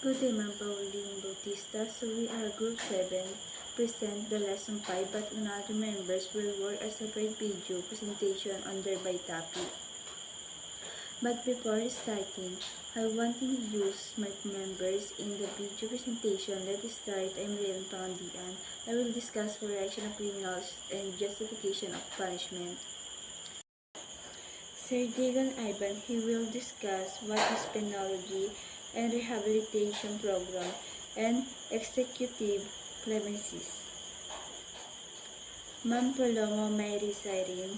Good day, Ma'am Pauline Bautista. So we are Group 7, present the Lesson 5, but another members will work a separate video presentation on their by topic. But before starting, I want to introduce my members in the video presentation. Let's start. I'm Rian Pandian. I will discuss correction of criminals and justification of punishment. Sir Dagon Ivan, he will discuss what is penology and rehabilitation program and executive clemencies. Ma'am Palomo Mary Sirin,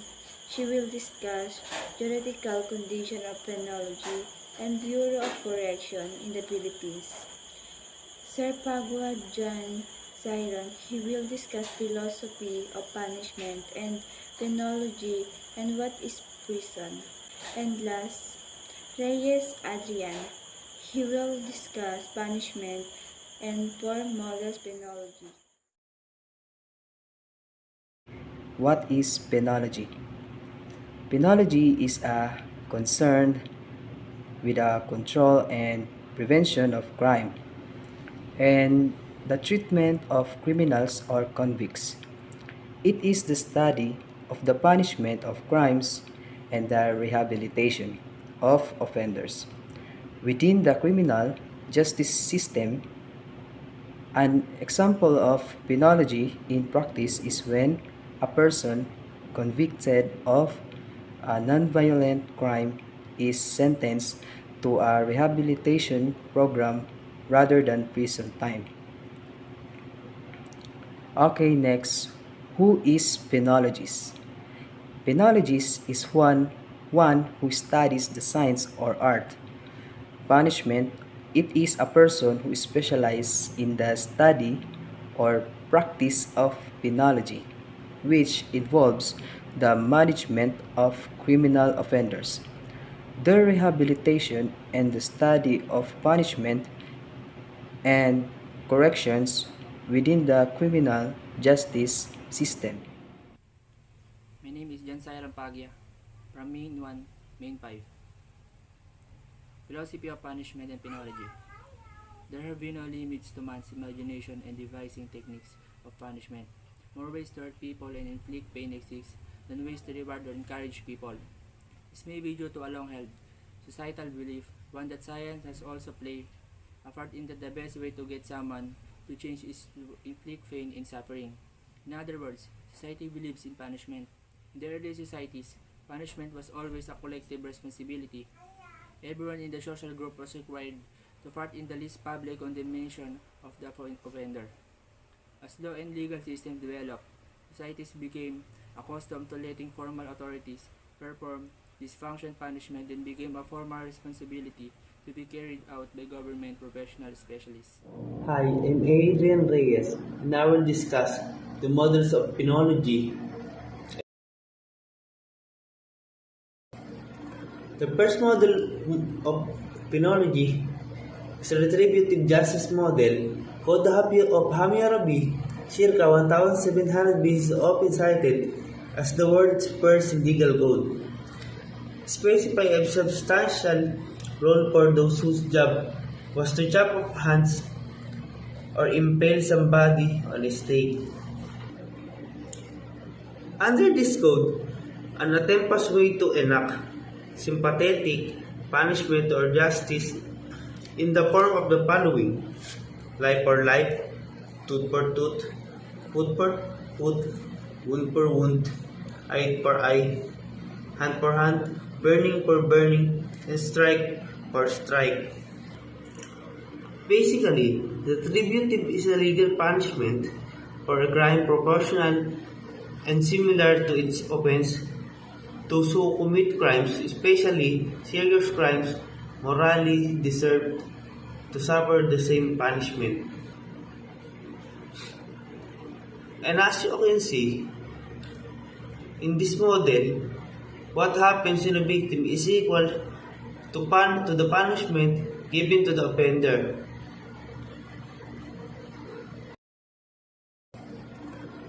she will discuss theoretical condition of penology and Bureau of Correction in the Philippines. Sir Pagua John Siron, he will discuss philosophy of punishment and penology and what is prison. And last, Reyes Adrian, he will discuss punishment and four models penology. What is penology? Penology is a concern with the control and prevention of crime and the treatment of criminals or convicts. It is the study of the punishment of crimes and the rehabilitation of offenders. Within the criminal justice system, an example of penology in practice is when a person convicted of a nonviolent crime is sentenced to a rehabilitation program rather than prison time. Okay, next, who is penologist? Penologist is one who studies the science or art. Punishment, it is a person who specializes in the study or practice of penology, which involves the management of criminal offenders, their rehabilitation, and the study of punishment and corrections within the criminal justice system. My name is Jansay Rampagya from Main 1, Main 5. Philosophy of Punishment and Penology. There have been no limits to man's imagination and devising techniques of punishment. More ways to hurt people and inflict pain exist than ways to reward or encourage people. This may be due to a long-held societal belief, one that science has also played a part in that the best way to get someone to change is to inflict pain and suffering. In other words, society believes in punishment. In the early societies, punishment was always a collective responsibility. Everyone in the social group was required to part in the least public condemnation of the offender. As law and legal systems developed, societies became accustomed to letting formal authorities perform this function. Punishment then became a formal responsibility to be carried out by government professional specialists. Hi, I'm Adrian Reyes, and I will discuss the models of penology. The first model of penology is a retributive justice model called the of Hammurabi, circa 1700 BC, is often cited as the world's first legal code, specifying a substantial role for those whose job was to chop off hands or impale somebody on a stake. Under this code, an attempts way to enact sympathetic punishment or justice in the form of the following: life for life, tooth for tooth, foot for foot, wound for wound, eye for eye, hand for hand, burning for burning, and strike for strike. Basically, retributive is a legal punishment for a crime proportional and similar to its offense. Those who commit crimes, especially serious crimes, morally deserve to suffer the same punishment. And as you can see, in this model, what happens to the victim is equal to the punishment given to the offender.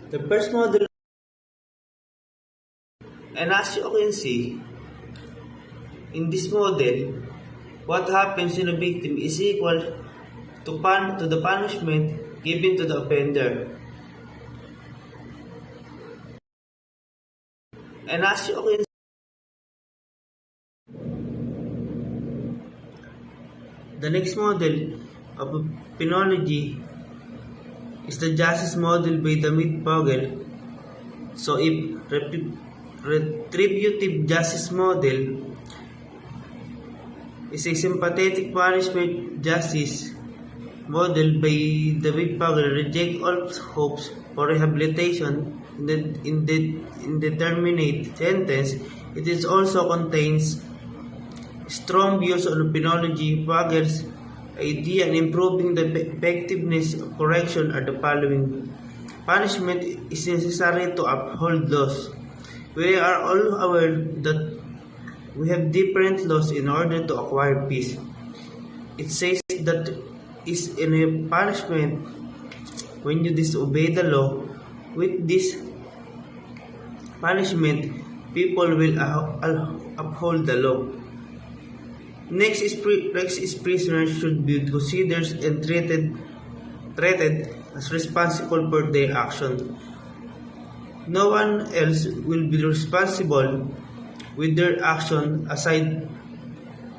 The first model, and as you can see, in this model, what happens to the victim is equal to the punishment given to the offender. And as you can the next model of Penology is the justice model by Damit Pogel. So if retributive justice model is a sympathetic punishment justice model by David Pogel reject all hopes for rehabilitation in the indeterminate sentence. It is also contains strong views on Penology. Pagel's idea in improving the effectiveness of correction are the following. Punishment is necessary to uphold laws. We are all aware that we have different laws in order to acquire peace. It says that is in a punishment when you disobey the law. With this punishment, people will uphold the law. Next is prisoners should be considered and treated as responsible for their action. No one else will be responsible with their action aside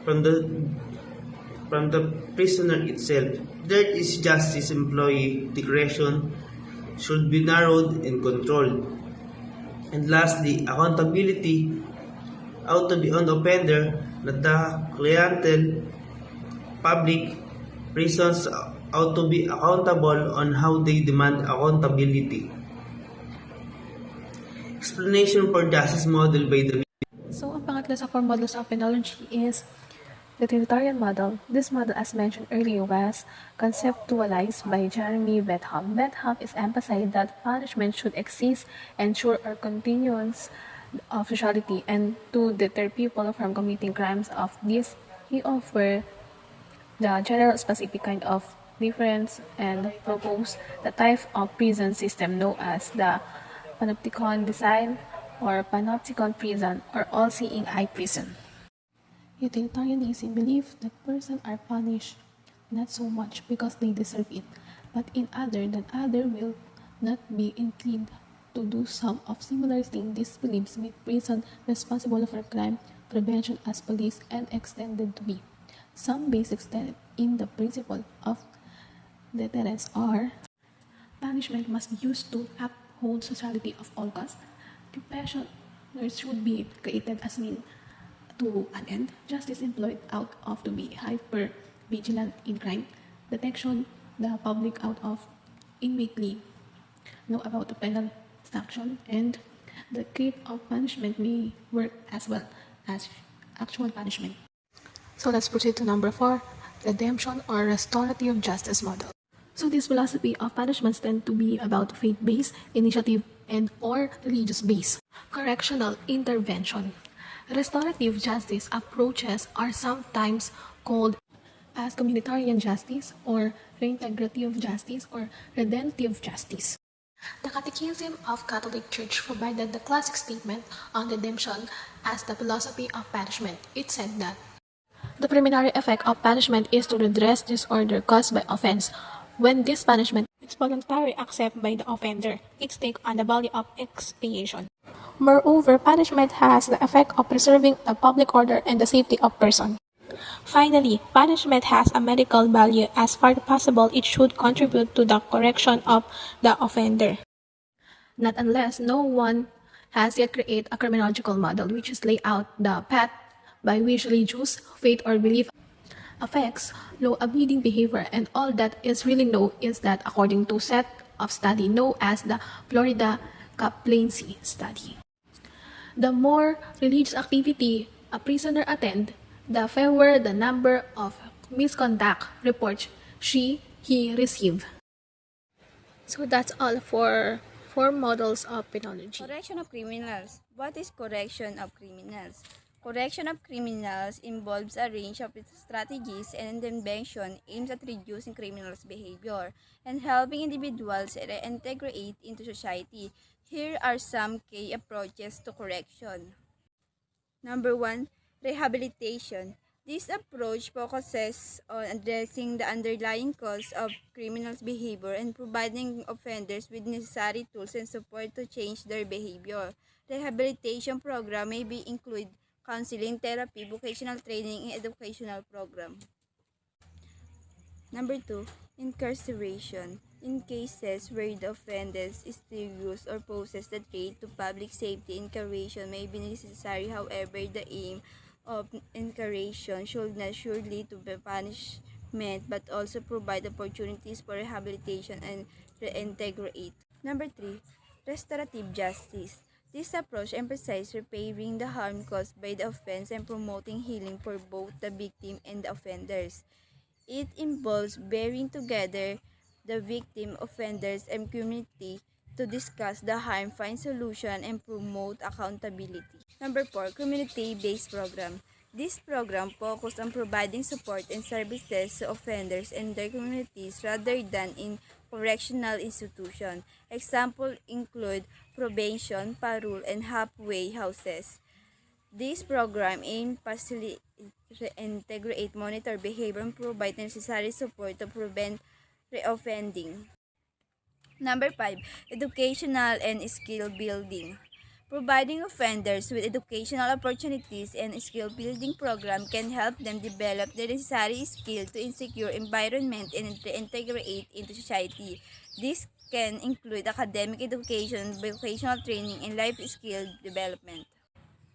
from the prisoner itself. There is justice employee discretion should be narrowed and controlled. And lastly, accountability ought to be on the offender, not the clientele. Public prisons ought to be accountable on how they demand accountability. Explanation for justice model by the So, ang pangatlo sa four models of penology is the utilitarian model. This model, as mentioned earlier, was conceptualized by Jeremy Bentham. Bentham is emphasized that punishment should exist, ensure a continuance of sociality, and to deter people from committing crimes. Of this, he offered the general specific kind of difference and proposed the type of prison system known as the panopticon design or panopticon prison or all-seeing eye prison. Utilitarianism believes that persons are punished not so much because they deserve it, but in other than other will not be inclined to do some of similar things. These beliefs make prison responsible for crime prevention as police and extended to be. Some basics in the principle of deterrence are punishment must be used to uphold sociality of all costs. Compassion should be created as means to an end. Justice employed out of to be hyper vigilant in crime. Detection the public out of immediately know about the penal sanction, and the creep of punishment may work as well as actual punishment. So let's proceed to number 4, redemption or restorative justice model. So this philosophy of punishments tend to be about faith-based, initiative, and or religious-based. Correctional intervention. Restorative justice approaches are sometimes called as communitarian justice or reintegrative justice or redemptive justice. The Catechism of Catholic Church provided the classic statement on redemption as the philosophy of punishment. It said that the primary effect of punishment is to redress disorder caused by offense. When this punishment is voluntarily accepted by the offender, its take on the value of expiation. Moreover, punishment has the effect of preserving the public order and the safety of person. Finally, punishment has a medical value. As far as possible, it should contribute to the correction of the offender. Not unless no one has yet created a criminological model which is lay out the path by which religious faith or belief affects law-abiding behavior, and all that is really known is that according to set of study known as the Florida Caplancy study. The more religious activity a prisoner attend, the fewer the number of misconduct reports he receive. So that's all for four models of penology. Correction of criminals. What is correction of criminals? Correction of criminals involves a range of strategies and intervention aimed at reducing criminals' behavior and helping individuals reintegrate into society. Here are some key approaches to correction. Number 1, rehabilitation. This approach focuses on addressing the underlying cause of criminal behavior and providing offenders with necessary tools and support to change their behavior. Rehabilitation program may be include counseling, therapy, vocational training, and educational program. Number 2, incarceration. In cases where the offender is serious or poses a threat to public safety, incarceration may be necessary. However, the aim of incarceration should not surely to be punishment but also provide opportunities for rehabilitation and reintegrate. Number 3, restorative justice. This approach emphasizes repairing the harm caused by the offense and promoting healing for both the victim and the offenders. It involves bearing together the victim, offenders, and community to discuss the harm, find solution, and promote accountability. Number 4, community-based program. This program focuses on providing support and services to offenders and their communities rather than in correctional institutions. Examples include probation, parole, and halfway houses. This program aims to integrate, monitor behavior, and provide necessary support to prevent reoffending. Number 5, educational and skill building. Providing offenders with educational opportunities and skill building program can help them develop the necessary skill to insecure environment and reintegrate into society. This can include academic education, vocational training, and life skill development.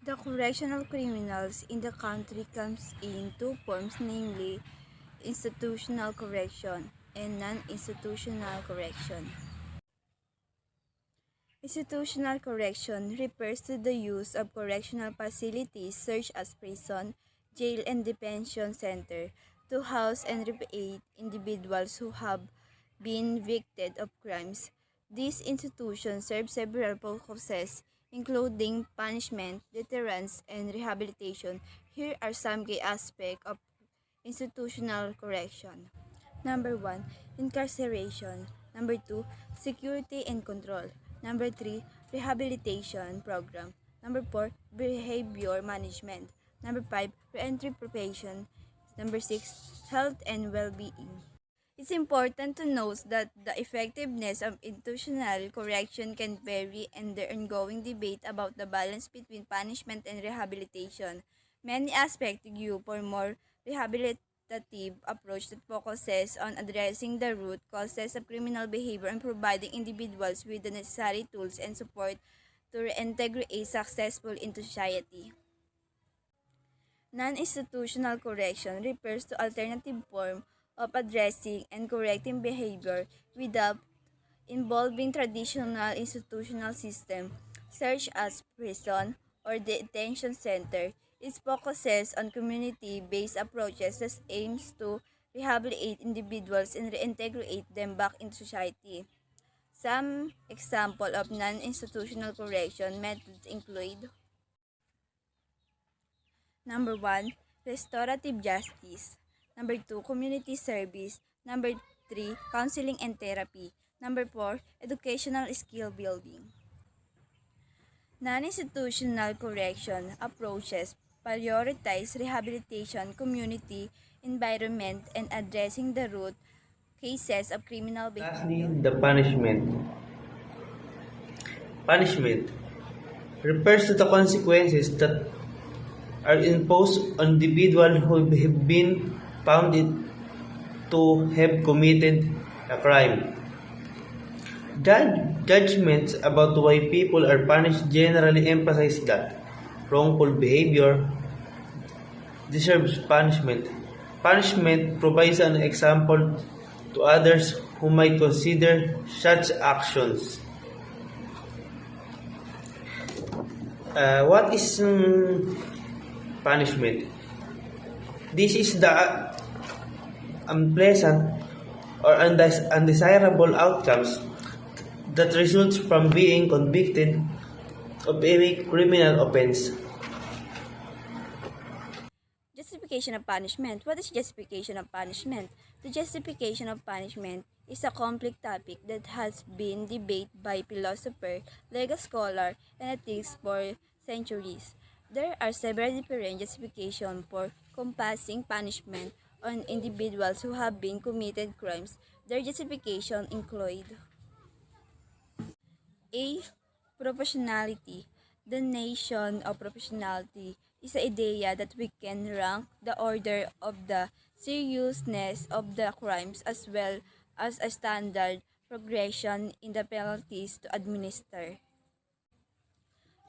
The correctional criminals in the country comes in two forms, namely institutional correction and non-institutional correction. Institutional correction refers to the use of correctional facilities such as prison, jail, and detention center to house and repatriate individuals who have been victims of crimes. These institutions serve several purposes, including punishment, deterrence, and rehabilitation. Here are some key aspects of institutional correction. Number 1, incarceration. Number 2, security and control. Number 3, rehabilitation program. Number 4, behavior management. Number 5, reentry preparation. Number 6, health and well-being. It's important to note that the effectiveness of institutional correction can vary and there is ongoing debate about the balance between punishment and rehabilitation. Many aspects argue for more rehabilitative approach that focuses on addressing the root causes of criminal behavior and providing individuals with the necessary tools and support to reintegrate successfully into society. Non-institutional correction refers to alternative form of addressing and correcting behavior without involving traditional institutional system such as prison or detention center. It focuses on community-based approaches that aims to rehabilitate individuals and reintegrate them back into society. Some example of non-institutional correction methods include: Number 1, restorative justice. Number 2, community service. Number 3, counseling and therapy. Number 4, educational skill building. Non-institutional correction approaches prioritize rehabilitation, community, environment, and addressing the root cases of criminal Lastly, behavior. the punishment. Punishment refers to the consequences that are imposed on individuals who have been found to have committed a crime. Judgments about why people are punished generally emphasize that wrongful behavior deserves punishment. Punishment provides an example to others who might consider such actions. What is punishment? This is the unpleasant or undesirable outcomes that results from being convicted of a criminal offense. Justification of punishment. What is justification of punishment? The justification of punishment is a complex topic that has been debated by philosophers, legal scholars, and ethics for centuries. There are several different justifications for encompassing punishment on individuals who have been committed crimes. Their justification include A. Proportionality. The notion of proportionality is the idea that we can rank the order of the seriousness of the crimes as well as a standard progression in the penalties to administer.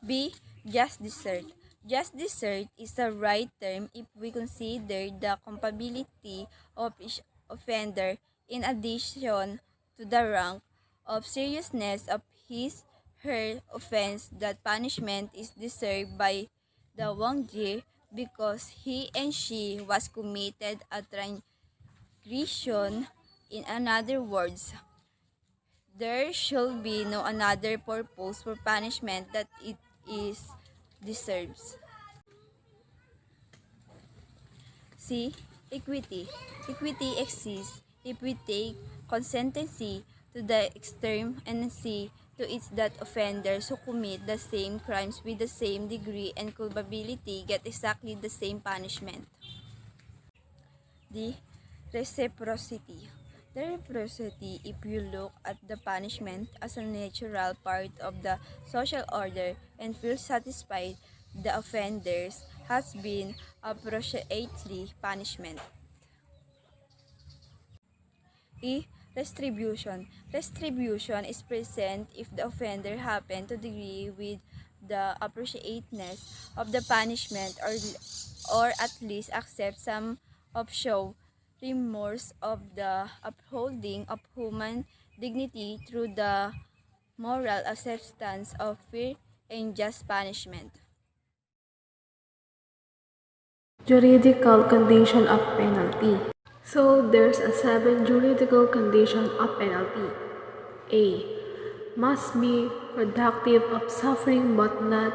B. Just desert. Just desert is the right term if we consider the culpability of each offender in addition to the rank of seriousness of his her offense. That punishment is deserved by the wrongdoer because he and she was committed a transgression. In other words, there should be no another purpose for punishment that it is deserves. C. Equity. Equity exists if we take consistency to the extreme and see to it that offenders who commit the same crimes with the same degree and culpability get exactly the same punishment. D. Reciprocity. The reciprocity, if you look at the punishment as a natural part of the social order and feel satisfied, the offenders has been appropriately punishment. E. Retribution. Retribution is present if the offender happen to agree with the appropriateness of the punishment or at least accept some of show remorse of the upholding of human dignity through the moral acceptance of fair and just punishment. Juridical condition of penalty. So there's a 7 juridical condition of penalty. A. Must be productive of suffering but not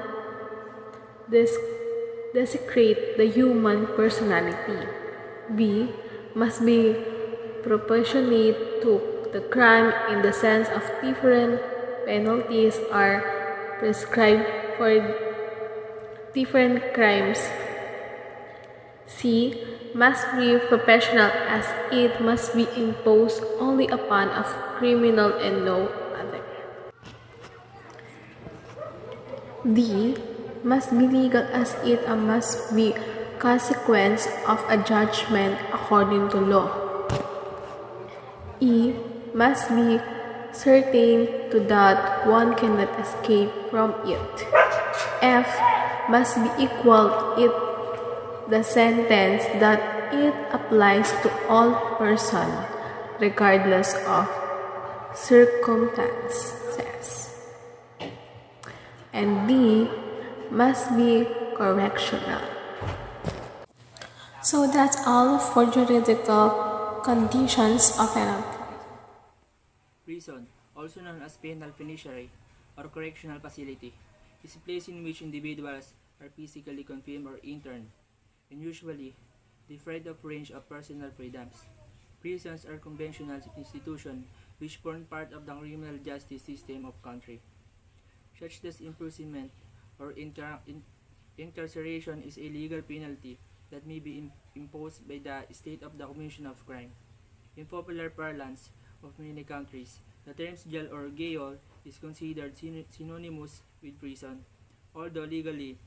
desecrate the human personality. B. Must be proportionate to the crime in the sense of different penalties are prescribed for different crimes. C. Must be professional as it must be imposed only upon a criminal and no other. D. Must be legal as it must be consequence of a judgment according to law. E. Must be certain to that one cannot escape from it. F. Must be equal it the sentence that it applies to all persons regardless of circumstances. And D. Must be correctional. So that's all for juridical conditions of penalty. Prison, also known as penal penitentiary or correctional facility, is a place in which individuals are physically confined or interned, and usually deprived of range of personal freedoms. Prisons are conventional institutions which form part of the criminal justice system of country. Such as imprisonment or incarceration is a legal penalty that may be imposed by the state of the commission of crime. In popular parlance of many countries, the terms jail or gaol is considered synonymous with prison, although legally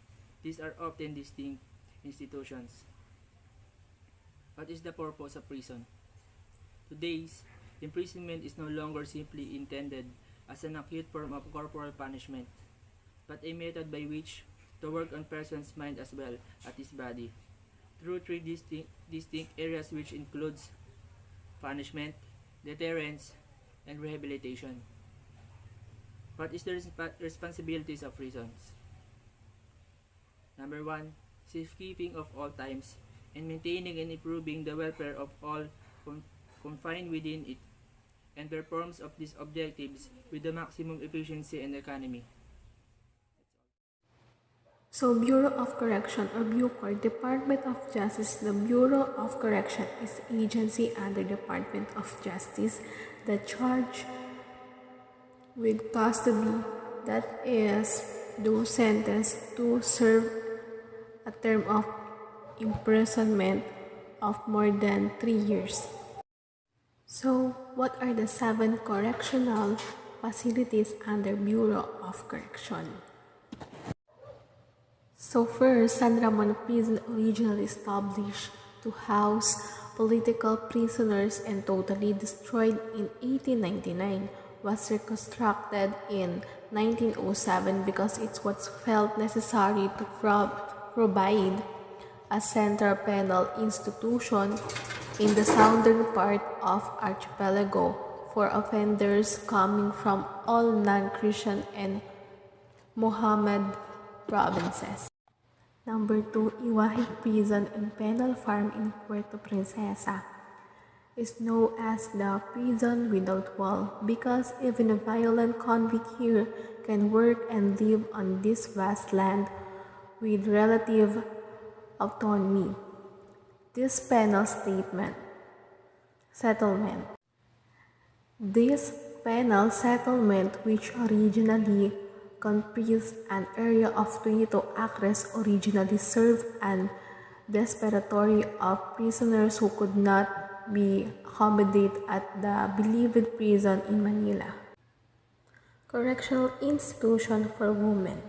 these are often distinct institutions. What is the purpose of prison? Today's imprisonment is no longer simply intended as an acute form of corporal punishment, but a method by which to work on person's mind as well as his body, through three distinct areas which includes punishment, deterrence, and rehabilitation. What is the responsibilities of prisons? Number 1, safekeeping of all times and maintaining and improving the welfare of all confined within it, and performs of these objectives with the maximum efficiency and economy. So Bureau of Correction or BUCOR, Department of Justice. The Bureau of Correction is an agency under Department of Justice that charged with custody, that is, those sentenced to serve a term of imprisonment of more than 3 years. So, what are the 7 correctional facilities under Bureau of Correction? So first, San Ramon Prison, originally established to house political prisoners and totally destroyed in 1899, was reconstructed in 1907 because it was felt necessary to provide a central penal institution in the southern part of archipelago for offenders coming from all non-Christian and Mohammed provinces. Number 2, Iwahig Prison and Penal Farm in Puerto Princesa is known as the prison without wall because even a violent convict here can work and live on this vast land with relative autonomy. This penal settlement. This penal settlement, which originally comprised an area of 22 acres, originally served an desperatory of prisoners who could not be accommodated at the beloved prison in Manila. Correctional Institution for Women.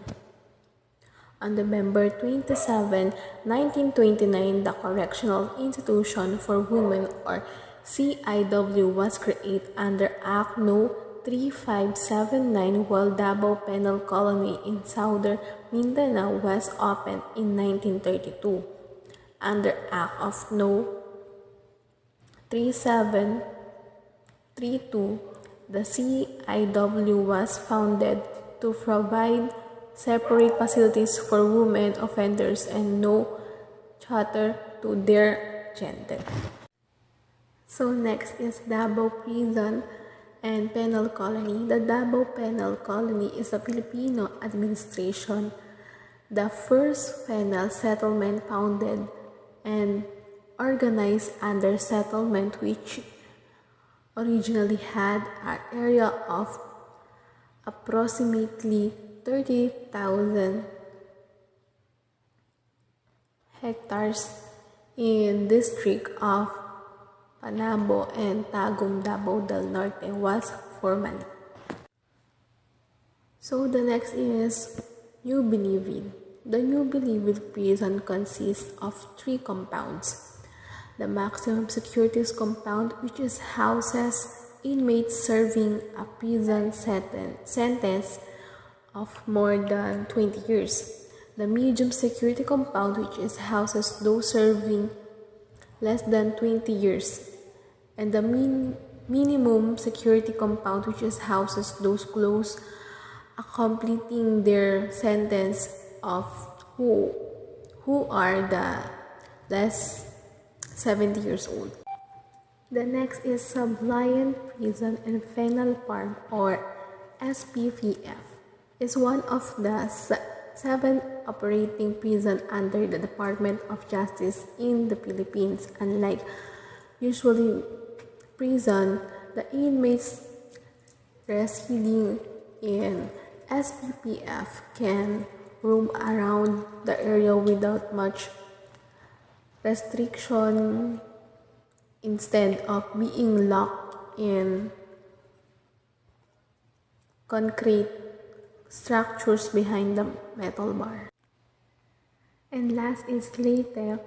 On November 27, 1929, the Correctional Institution for Women, or CIW, was created under Act No. 3579, while Davao Penal Colony in southern Mindanao was opened in 1932. Under Act of No. 3732, the CIW was founded to provide separate facilities for women offenders and no charter to their gender. So next is Davao Prison and Penal Colony. The Davao Penal Colony is a Filipino administration, the first penal settlement founded and organized under settlement, which originally had an area of approximately 30,000 hectares in district of Panabo and Tagum, Davao del Norte was formerly. So the next is New Bilibid. The New Bilibid prison consists of 3 compounds. The maximum securities compound, which is houses inmates serving a prison sentence of more than 20 years. The medium security compound, which is houses those serving less than 20 years. And the minimum security compound, which is houses those close completing their sentence of who are the less 70 years old. The next is Subliant Prison and Penal Farm, or SPPF. Is one of the 7 operating prisons under the Department of Justice in the Philippines. Unlike usually prison, the inmates residing in SPPF can roam around the area without much restriction instead of being locked in concrete structures behind the metal bar. And last is Leyte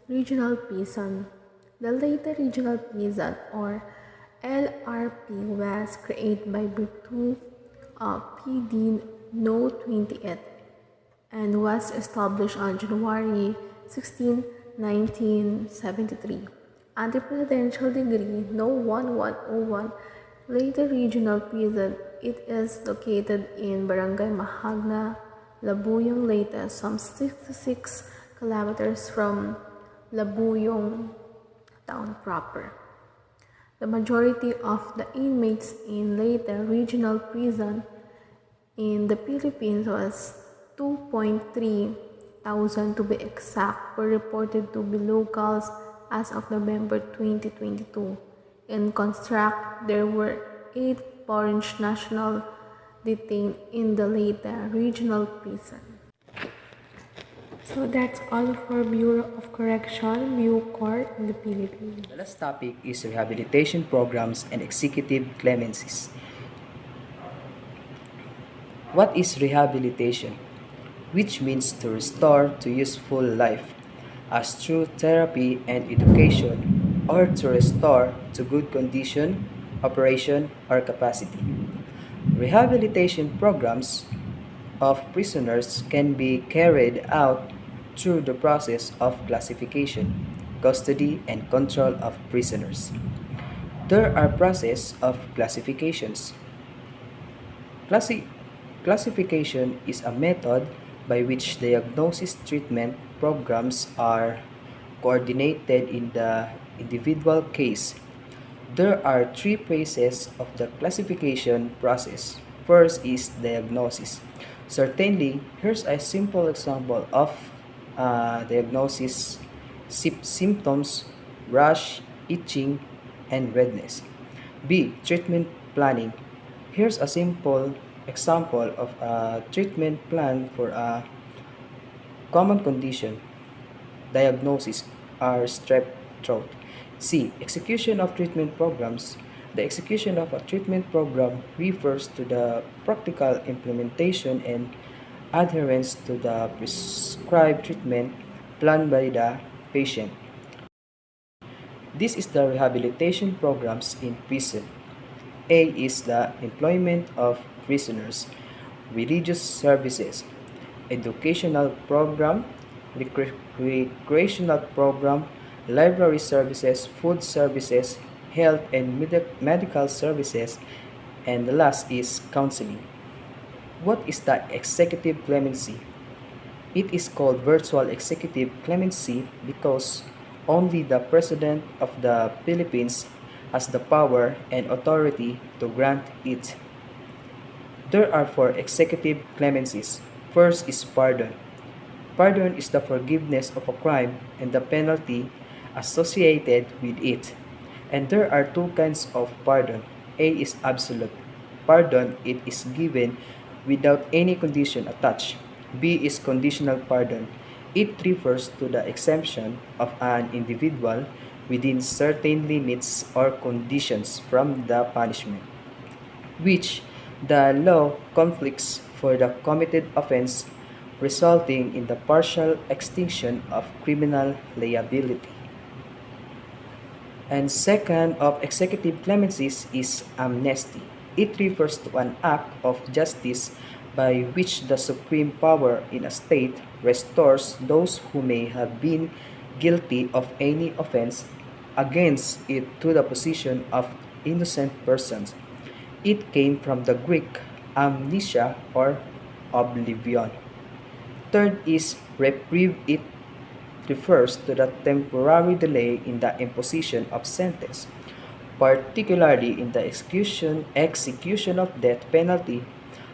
Regional Prison. The Leyte Regional Prison, or LRP, was created by virtue of PD No. 28 and was established on January 16, 1973. Under Presidential Decree No. 1101, Leyte Regional Prison, it is located in Barangay Mahagna, Labuyong, Leyte, some 66 kilometers from Labuyong town proper. The majority of the inmates in Leyte Regional Prison in the Philippines was 2.3 thousand to be exact, were reported to be locals as of November 2022. In construct, there were 8 foreign nationals detained in the Leyte Regional Prison. So that's all for Bureau of Correction, Bureau Court in the Philippines. The last topic is rehabilitation programs and executive clemencies. What is rehabilitation? Which means to restore to useful life, as through therapy and education, or to restore to good condition, operation, or capacity. Rehabilitation programs of prisoners can be carried out through the process of classification, custody, and control of prisoners. There are process of classifications. Classi- Classification is a method by which diagnosis treatment programs are coordinated in the individual case. There are three phases of the classification process. First is diagnosis. Certainly, here's a simple example of diagnosis: symptoms, rash, itching, and redness. B. Treatment planning. Here's a simple example of a treatment plan for a common condition. Diagnosis are strep throat. C. Execution of treatment programs. The execution of a treatment program refers to the practical implementation and adherence to the prescribed treatment planned by the patient. This is the rehabilitation programs in prison. A is the employment of prisoners, religious services, educational program, recreational program, library services, food services, health and medical services, and the last is counseling. What is the executive clemency? It is called virtual executive clemency because only the President of the Philippines has the power and authority to grant it. There are four executive clemencies. First is pardon. Pardon is the forgiveness of a crime and the penalty associated with it. And there are two kinds of pardon. A is absolute. Pardon, it is given without any condition attached. B is conditional pardon. It refers to the exemption of an individual within certain limits or conditions from the punishment, which the law conflicts for the committed offense, resulting in the partial extinction of criminal liability. And second of executive clemencies is amnesty. It refers to an act of justice by which the supreme power in a state restores those who may have been guilty of any offense against it to the position of innocent persons. It came from the Greek amnesia or oblivion. Third is reprieve. It refers to the temporary delay in the imposition of sentence, particularly in the execution of death penalty,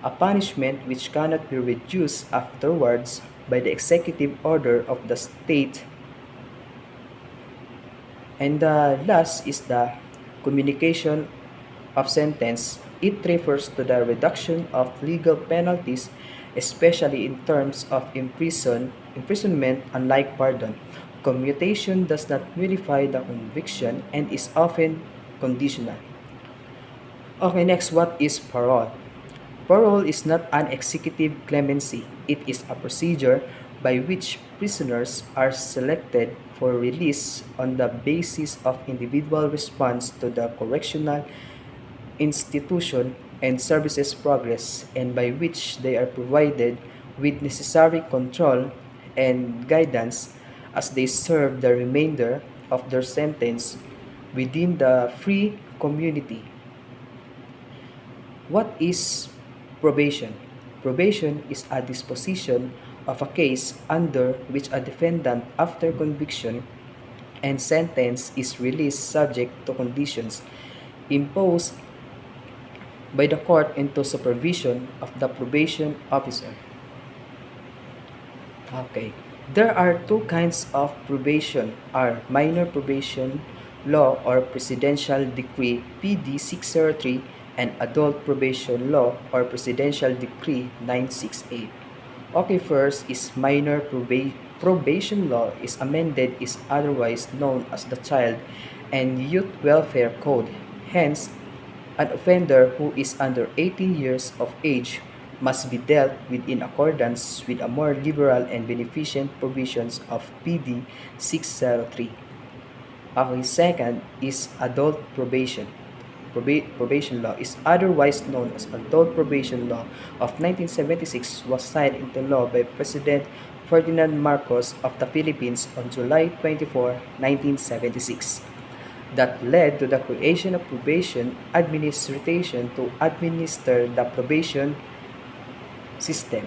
a punishment which cannot be reduced afterwards by the executive order of the state. And the last is the communication of sentence. It refers to the reduction of legal penalties, especially in terms of imprisonment, unlike pardon. Commutation does not nullify the conviction and is often conditional. Okay, next, what is parole? Parole is not an executive clemency. It is a procedure by which prisoners are selected for release on the basis of individual response to the correctional institution and services progress, and by which they are provided with necessary control and guidance as they serve the remainder of their sentence within the free community. What is probation? Probation is a disposition of a case under which a defendant, after conviction and sentence, is released subject to conditions imposed by the court into supervision of the probation officer. Okay. There are two kinds of probation, are minor probation law or presidential decree PD 603 and adult probation law or presidential decree 968. Okay, first is minor probation law is amended is otherwise known as the Child and Youth Welfare Code. Hence, an offender who is under 18 years of age must be dealt with in accordance with a more liberal and beneficent provisions of PD 603. Okay, second is adult probation. Probation law is otherwise known as adult probation law of 1976 was signed into law by President Ferdinand Marcos of the Philippines on July 24, 1976 that led to the creation of probation administration to administer the probation system.